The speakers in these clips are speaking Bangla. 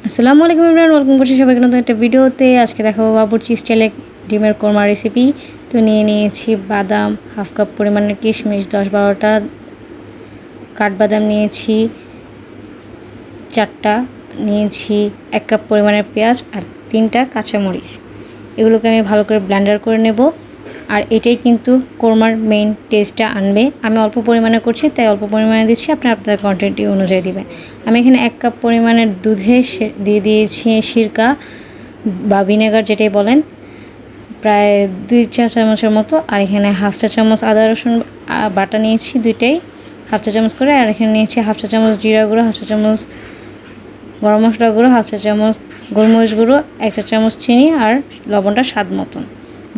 আসসালামু আলাইকুম এভরিওয়ান, ওয়েলকাম করছি সবাইকে নতুন একটা ভিডিওতে। আজকে দেখাবো বাবুর্চি স্টাইলে ডিমের কোরমা রেসিপি। তো নিয়েছি বাদাম হাফ কাপ পরিমাণের, কিশমিশ 10-12টা, কাঠবাদাম নিয়েছি 4টা, নিয়েছি 1 কাপ পরিমাণের পেঁয়াজ আর 3টা কাঁচামরিচ। এগুলোকে আমি ভালো করে ব্লেন্ডার করে নেব। আর এটাই কিন্তু কোরমার মেইন টেস্টটা আনবে। আমি অল্প পরিমাণে করছি তাই অল্প পরিমাণে দিচ্ছি, আপনার কোয়ান্টিটি অনুযায়ী দিবেন। আমি এখানে 1 কাপ পরিমাণের দুধে দিয়ে দিয়েছি সিরকা বা ভিনেগার যেটাই বলেন, প্রায় 2 চা চামচের মতো। আর এখানে হাফ চা চামচ আদা রসুন বাটা নিয়েছি, দুইটাই হাফ চা চামচ করে। আর এখানে নিয়েছি হাফ চা চামচ জিরা গুঁড়ো, হাফ চা চামচ গরম মশলা গুঁড়ো, হাফ চা চামচ গোলমরিচ গুঁড়ো, 1 চা চামচ চিনি আর লবণটা স্বাদ মতন।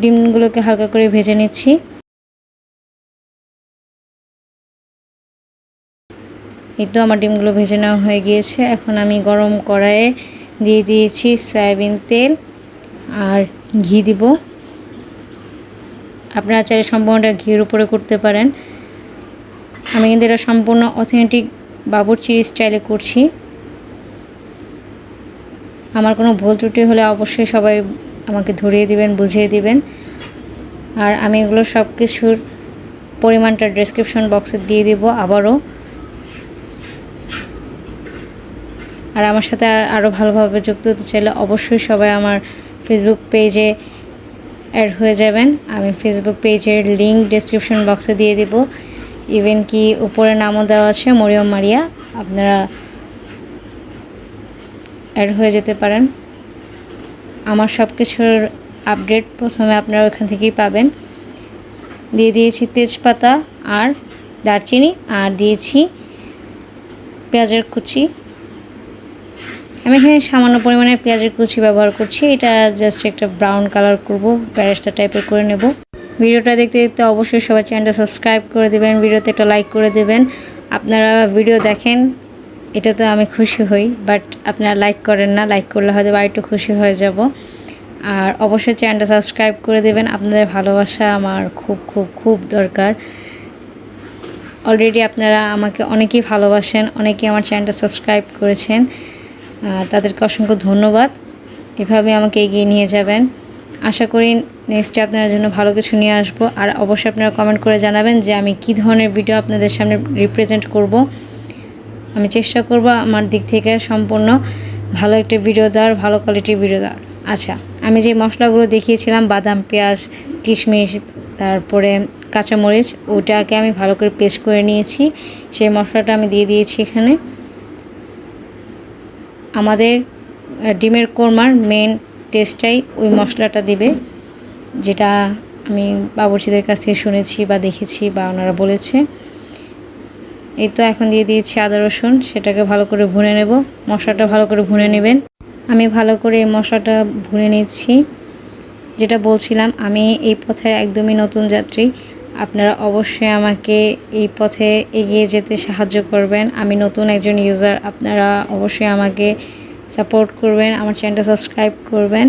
ডিমগুলোকে হালকা করে ভেজে নিচ্ছি। এই তো আমার ডিমগুলো ভেজে নেওয়া হয়ে গিয়েছে। এখন আমি গরম কড়াইয়ে দিয়ে দিয়েছি সয়াবিন তেল আর ঘি দিব। আপনারা চাইলে সম্পূর্ণটা ঘির উপরে করতে পারেন। আমি কিন্তু এটা সম্পূর্ণ অথেন্টিক বাবুর্চি স্টাইলে করছি। আমার কোনো ভুল ত্রুটি হলে অবশ্যই সবাই আমাকে ধরিয়ে দিবেন, বুঝিয়ে দিবেন। আর আমি এগুলো সব কিছুর পরিমাণটা ডেসক্রিপশন বক্সে দিয়ে দিব আবারও। আর আমার সাথে আরও ভালোভাবে যুক্ত হতে চাইলে অবশ্যই সবাই আমার ফেসবুক পেজে অ্যাড হয়ে যাবেন। আমি ফেসবুক পেজের লিঙ্ক ডেসক্রিপশন বক্সে দিয়ে দিব। ইভেন কি উপরে নামও দেওয়া আছে মরিয়ম মারিয়া, আপনারা অ্যাড হয়ে যেতে পারেন। আমার সব কিছুর আপডেট প্রথমে আপনারা ওখান থেকেই পাবেন। দিয়ে দিয়েছি তেজপাতা আর দারচিনি, আর দিয়েছি পেঁয়াজের কুচি। আমি এখানে সামান্য পরিমাণে পেঁয়াজের কুচি ব্যবহার করছি। এটা জাস্ট একটা ব্রাউন কালার করব, ব্যারেস্তা টাইপের করে নেব। ভিডিওটা দেখতে দেখতে অবশ্যই সবাই চ্যানেলটা সাবস্ক্রাইব করে দেবেন, ভিডিওতে একটা লাইক করে দেবেন। আপনারা ভিডিও দেখেন এটা তো আমি খুশি হই, বাট আপনারা লাইক করেন না। লাইক করলে হয়তো বা একটু খুশি হয়ে যাব। আর অবশ্যই চ্যানেলটা সাবস্ক্রাইব করে দেবেন। আপনাদের ভালোবাসা আমার খুব খুব খুব দরকার। অলরেডি আপনারা আমাকে অনেকেই ভালোবাসেন, অনেকেই আমার চ্যানেলটা সাবস্ক্রাইব করেছেন, তাদেরকে অসংখ্য ধন্যবাদ। এভাবে আমাকে এগিয়ে নিয়ে যাবেন। আশা করি নেক্সটে আপনাদের জন্য ভালো কিছু নিয়ে আসবো। আর অবশ্যই আপনারা কমেন্ট করে জানাবেন যে আমি কী ধরনের ভিডিও আপনাদের সামনে রিপ্রেজেন্ট করব। আমি চেষ্টা করব আমার দিক থেকে সম্পূর্ণ ভালো একটা ভিডিও দেওয়ার, ভালো কোয়ালিটির ভিডিও দেওয়ার। আচ্ছা, আমি যে মশলাগুলো দেখিয়েছিলাম বাদাম, পেঁয়াজ, কিশমিশ, তারপরে কাঁচামরিচ, ওটাকে আমি ভালো করে পেস্ট করে নিয়েছি। সেই মশলাটা আমি দিয়ে দিয়েছি এখানে। আমাদের ডিমের কোরমার মেন টেস্টটাই ওই মশলাটা দিবে, যেটা আমি বাবুর্চিদের কাছ থেকে শুনেছি বা দেখেছি বা ওনারা বলেছে। এই তো এখন দিয়ে দিয়েছি আদা রসুন, সেটাকে ভালো করে ভুনে নেব। মশলাটা ভালো করে ভুনে নেবেন। আমি ভালো করে এই মশলাটা ভুনে নিচ্ছি। যেটা বলছিলাম, আমি এই পথের একদমই নতুন যাত্রী। আপনারা অবশ্যই আমাকে এই পথে এগিয়ে যেতে সাহায্য করবেন। আমি নতুন একজন ইউজার, আপনারা অবশ্যই আমাকে সাপোর্ট করবেন, আমার চ্যানেলটা সাবস্ক্রাইব করবেন।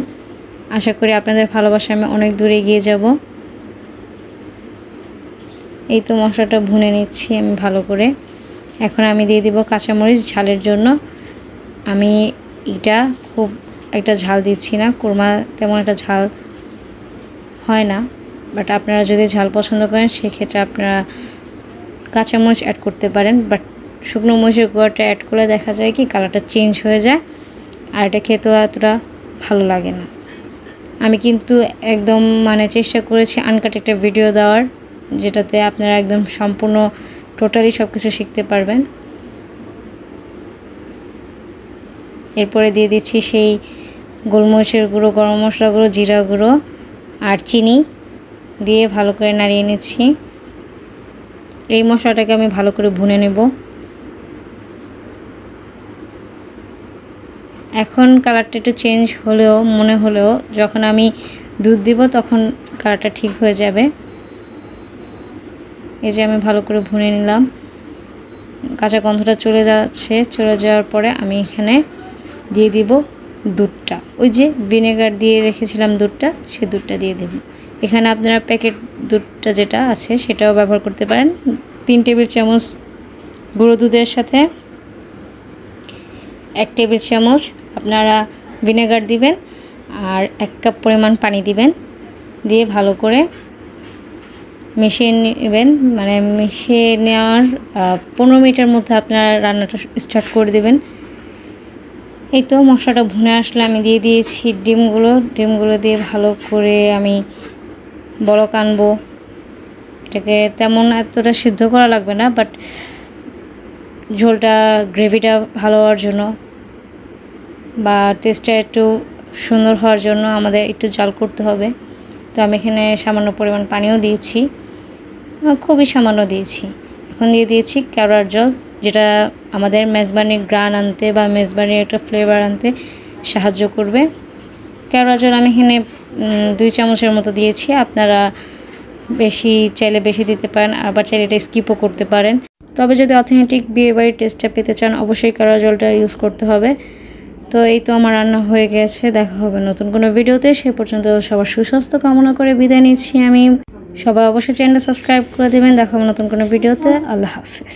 আশা করি আপনাদের ভালোবাসায় আমি অনেক দূরে এগিয়ে যাব। এই তো মশলাটা ভুনে নিচ্ছি আমি ভালো করে। এখন আমি দিয়ে দিব কাঁচামরিচ ঝালের জন্য। আমি এটা খুব একটা ঝাল দিচ্ছি না, কোরমা তেমন একটা ঝাল হয় না, বাট আপনারা যদি ঝাল পছন্দ করেন সেক্ষেত্রে আপনারা কাঁচামরিচ অ্যাড করতে পারেন। বাট শুকনো মরিচের গুঁড়োটা অ্যাড করলে দেখা যায় কি কালারটা চেঞ্জ হয়ে যায়, আর এটা খেতেও এতটা ভালো লাগে না। আমি কিন্তু একদম চেষ্টা করেছি আনকাট একটা ভিডিও দেওয়ার, যেটাতে আপনারা একদম সম্পূর্ণ টোটালি সব কিছু শিখতে পারবেন। এরপরে দিয়ে দিচ্ছি সেই গোলমরিচের গুঁড়ো, গরম মশলা গুঁড়ো, জিরা গুঁড়ো আর চিনি দিয়ে ভালো করে নাড়িয়ে নিচ্ছি। এই মশলাটাকে আমি ভালো করে ভুনে নেব। এখন কালারটা একটু চেঞ্জ হলেও মনে হলেও যখন আমি দুধ দিব তখন কালারটা ঠিক হয়ে যাবে। এই যে আমি ভালো করে ভুনে নিলাম, কাঁচা গন্ধটা চলে যাচ্ছে। চলে যাওয়ার পরে আমি এখানে দিয়ে দিব দুধটা, ওই যে ভিনেগার দিয়ে রেখেছিলাম দুধটা, সে দুধটা দিয়ে দেব। এখানে আপনারা প্যাকেট দুধটা যেটা আছে সেটাও ব্যবহার করতে পারেন। 3 টেবিল চামচ গুঁড়ো দুধের সাথে 1 টেবিল চামচ আপনারা ভিনেগার দিবেন আর 1 কাপ পরিমাণ পানি দিবেন, দিয়ে ভালো করে মিশিয়ে নেবেন। মানে মিশিয়ে নেওয়ার 15 মিনিটের মধ্যে আপনারা রান্নাটা স্টার্ট করে দেবেন। এই তো মশলাটা ভুনে আসলে আমি দিয়ে দিয়েছি ডিমগুলো দিয়ে ভালো করে আমি বলক আনবো। এটাকে তেমন এতটা সিদ্ধ করা লাগবে না, বাট ঝোলটা গ্রেভিটা ভালো হওয়ার জন্য বা টেস্টটা একটু সুন্দর হওয়ার জন্য আমাদের একটু জাল করতে হবে। তো আমি এখানে সামান্য পরিমাণ পানিও দিয়েছি, খুবই সামান্য দিয়েছি। এখন দিয়ে দিয়েছি কেওড়ার জল, যেটা আমাদের মেজবানির গ্রান আনতে বা মেজবানির একটা ফ্লেভার আনতে সাহায্য করবে। কেওড়া জল আমি এখানে 2 চামচের মতো দিয়েছি। আপনারা চাইলে বেশি দিতে পারেন, আবার চাইলে এটা স্কিপও করতে পারেন। তবে যদি অথেন্টিক বিয়েবাড়ির টেস্টটা পেতে চান অবশ্যই কেওড়া জলটা ইউজ করতে হবে। তো এই তো আমার রান্না হয়ে গেছে। দেখা হবে নতুন কোনো ভিডিওতে। সে পর্যন্ত সবার সুস্বাস্থ্য কামনা করে বিদায় নিচ্ছি আমি। সবাই অবশ্যই চ্যানেলটা সাবস্ক্রাইব করে দেবেন। দেখা হবে নতুন কোনো ভিডিওতে। আল্লাহ হাফেজ।